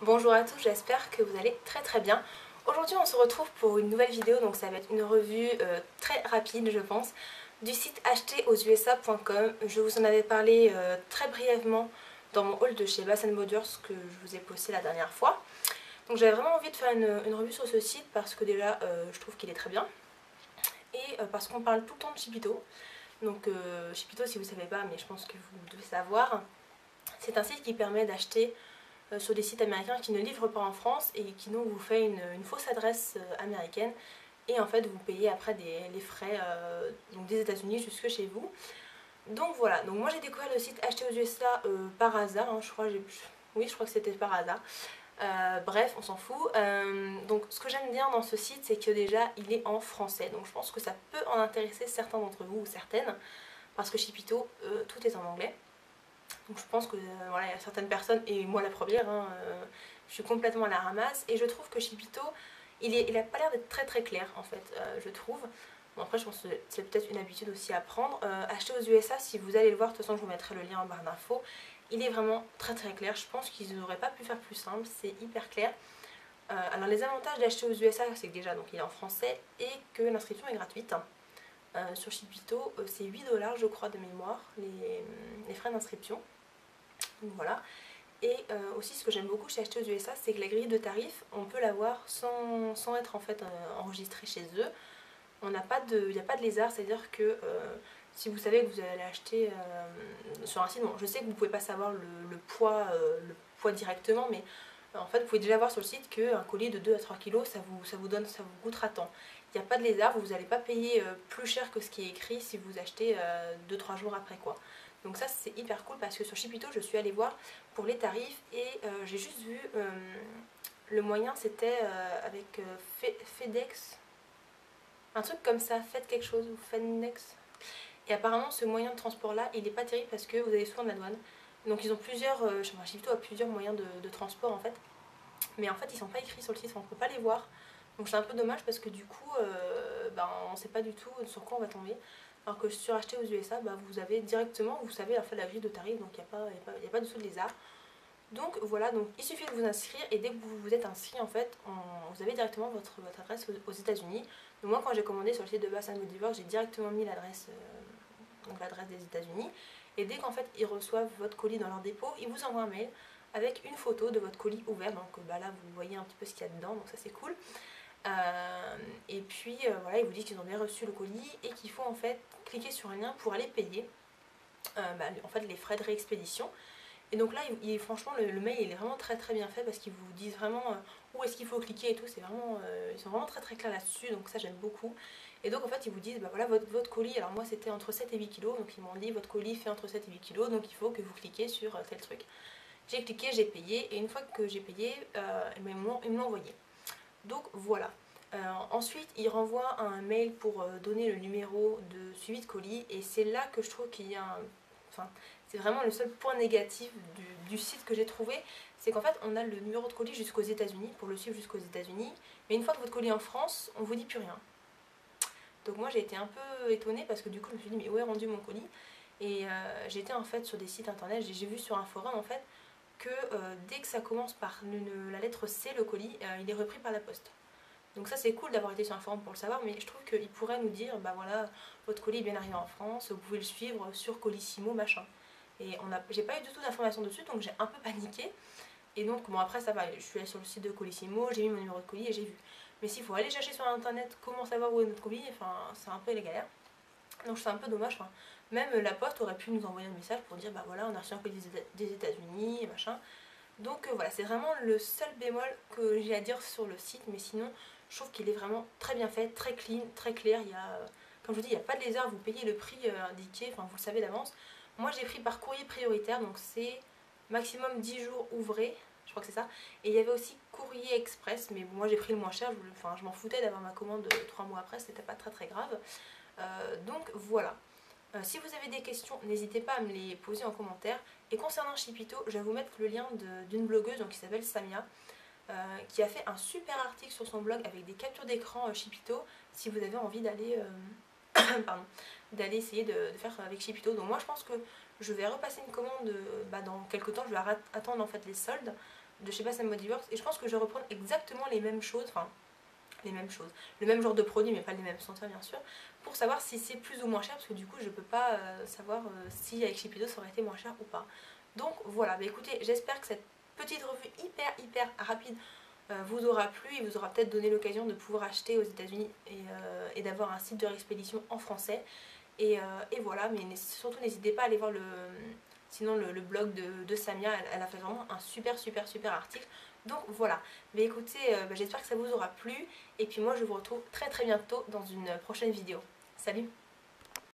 Bonjour à tous, j'espère que vous allez très bien. Aujourd'hui on se retrouve pour une nouvelle vidéo, donc ça va être une revue très rapide je pense, du site acheteraususa.com. Je vous en avais parlé très brièvement dans mon haul de chez Bath Borders que je vous ai posté la dernière fois. Donc j'avais vraiment envie de faire une revue sur ce site parce que déjà je trouve qu'il est très bien et parce qu'on parle tout le temps de Chipito. Donc Chipito, si vous ne savez pas, mais je pense que vous devez savoir, c'est un site qui permet d'acheter sur des sites américains qui ne livrent pas en France et qui donc vous fait une fausse adresse américaine et en fait vous payez après les frais donc des États-Unis jusque chez vous. Donc voilà, donc moi j'ai découvert le site Acheter aux USA par hasard, hein, oui je crois que c'était par hasard. Bref, on s'en fout. Donc ce que j'aime bien dans ce site, c'est que déjà il est en français. Donc je pense que ça peut en intéresser certains d'entre vous ou certaines, parce que chez Pito, tout est en anglais. Donc je pense que voilà, il y a certaines personnes, et moi la première, hein, je suis complètement à la ramasse. Et je trouve que Chipito, il a pas l'air d'être très clair en fait, je trouve. Bon après je pense que c'est peut-être une habitude aussi à prendre. Acheter aux USA, si vous allez le voir, de toute façon je vous mettrai le lien en barre d'infos. Il est vraiment très clair, je pense qu'ils n'auraient pas pu faire plus simple, c'est hyper clair. Alors les avantages d'acheter aux USA, c'est que déjà donc, il est en français et que l'inscription est gratuite. Sur Chipito, c'est 8 $ je crois de mémoire, les frais d'inscription. Donc voilà. Et aussi ce que j'aime beaucoup chez Acheter aux USA, c'est que la grille de tarifs, on peut l'avoir sans être en fait enregistré chez eux. Il n'y a pas de lézard, c'est-à-dire que si vous savez que vous allez acheter sur un site, bon je sais que vous ne pouvez pas savoir le poids directement, mais en fait vous pouvez déjà voir sur le site qu'un colis de 2 à 3 kg ça vous coûtera tant. Il n'y a pas de lézard, vous n'allez pas payer plus cher que ce qui est écrit si vous achetez 2-3 jours après quoi. Donc ça c'est hyper cool parce que sur Chipito je suis allée voir pour les tarifs et j'ai juste vu le moyen c'était avec FedEx, un truc comme ça, faites quelque chose ou FedEx. Et apparemment ce moyen de transport là il est pas terrible parce que vous avez souvent de la douane. Donc ils ont plusieurs, Chipito a plusieurs moyens de transport en fait. Mais en fait ils sont pas écrits sur le site, on peut pas les voir. Donc c'est un peu dommage parce que du coup on sait pas du tout sur quoi on va tomber. Alors que sur acheter aux USA, vous avez directement, vous savez en fait la grille de tarif, donc il n'y a pas de dessous de lézard. Donc voilà, donc il suffit de vous inscrire et dès que vous vous êtes inscrit en fait, vous avez directement votre adresse aux États-Unis. Donc moi quand j'ai commandé sur le site de Bath Borders, j'ai directement mis l'adresse donc l'adresse des États-Unis. Et dès qu'en fait ils reçoivent votre colis dans leur dépôt, ils vous envoient un mail avec une photo de votre colis ouvert. Donc là vous voyez un petit peu ce qu'il y a dedans, donc ça c'est cool. Et puis voilà, ils vous disent qu'ils ont bien reçu le colis et qu'il faut en fait cliquer sur un lien pour aller payer en fait les frais de réexpédition. Et donc là, franchement, le mail il est vraiment très bien fait parce qu'ils vous disent vraiment où est-ce qu'il faut cliquer et tout. C'est vraiment, ils sont vraiment très clairs là-dessus, donc ça j'aime beaucoup. Et donc en fait, ils vous disent, voilà, votre colis, alors moi c'était entre 7 et 8 kilos, donc ils m'ont dit, votre colis fait entre 7 et 8 kilos, donc il faut que vous cliquiez sur tel truc. J'ai cliqué, j'ai payé, et une fois que j'ai payé, ils me l'ont envoyé. Donc voilà. Ensuite, ils renvoient un mail pour donner le numéro de suivi de colis, et c'est là que je trouve qu'il y a un... Enfin, c'est vraiment le seul point négatif du site que j'ai trouvé, c'est qu'en fait on a le numéro de colis jusqu'aux États-Unis, pour le suivre jusqu'aux États-Unis, mais une fois que votre colis est en France, on vous dit plus rien. Donc moi j'ai été un peu étonnée parce que du coup je me suis dit mais où est rendu mon colis? Et j'étais en fait sur des sites internet, j'ai vu sur un forum en fait que dès que ça commence par la lettre C, le colis, il est repris par la poste. Donc ça c'est cool d'avoir été sur un forum pour le savoir, mais je trouve qu'il pourrait nous dire, bah voilà, votre colis est bien arrivé en France, vous pouvez le suivre sur Colissimo, machin. Et j'ai pas eu du tout d'informations dessus, donc j'ai un peu paniqué. Et donc bon après ça va, je suis allée sur le site de Colissimo, j'ai mis mon numéro de colis et j'ai vu. Mais s'il faut aller chercher sur internet comment savoir où est notre colis, enfin c'est un peu les galères. Donc c'est un peu dommage, enfin, même la poste aurait pu nous envoyer un message pour dire bah voilà on a reçu un colis des États-Unis et machin. Donc voilà, c'est vraiment le seul bémol que j'ai à dire sur le site, mais sinon je trouve qu'il est vraiment très bien fait, très clean, très clair. Il y a, comme je vous dis, il n'y a pas de lézard, vous payez le prix indiqué, enfin vous le savez d'avance. Moi j'ai pris par courrier prioritaire, donc c'est maximum 10 jours ouvrés, je crois que c'est ça. Et il y avait aussi courrier express, mais bon, moi j'ai pris le moins cher, je m'en foutais d'avoir ma commande 3 mois après, c'était pas très grave. Donc voilà. Si vous avez des questions, n'hésitez pas à me les poser en commentaire. Et concernant Chipito, je vais vous mettre le lien d'une blogueuse donc, qui s'appelle Samia, qui a fait un super article sur son blog avec des captures d'écran Chipito, si vous avez envie d'aller d'aller essayer de faire avec Chipito. Donc moi je pense que je vais repasser une commande dans quelques temps, je vais attendre en fait les soldes. de chez Bath Body Works et je pense que je vais reprendre exactement les mêmes choses, enfin les mêmes choses, le même genre de produit mais pas les mêmes senteurs bien sûr, pour savoir si c'est plus ou moins cher parce que du coup je peux pas savoir si avec Shipido ça aurait été moins cher ou pas. Donc voilà, bah écoutez, j'espère que cette petite revue hyper rapide vous aura plu et vous aura peut-être donné l'occasion de pouvoir acheter aux États-Unis et d'avoir un site de réexpédition en français. Et voilà, mais surtout n'hésitez pas à aller voir le blog de Samia, elle a fait vraiment un super article. Donc voilà, mais écoutez, j'espère que ça vous aura plu et puis moi je vous retrouve très bientôt dans une prochaine vidéo. Salut!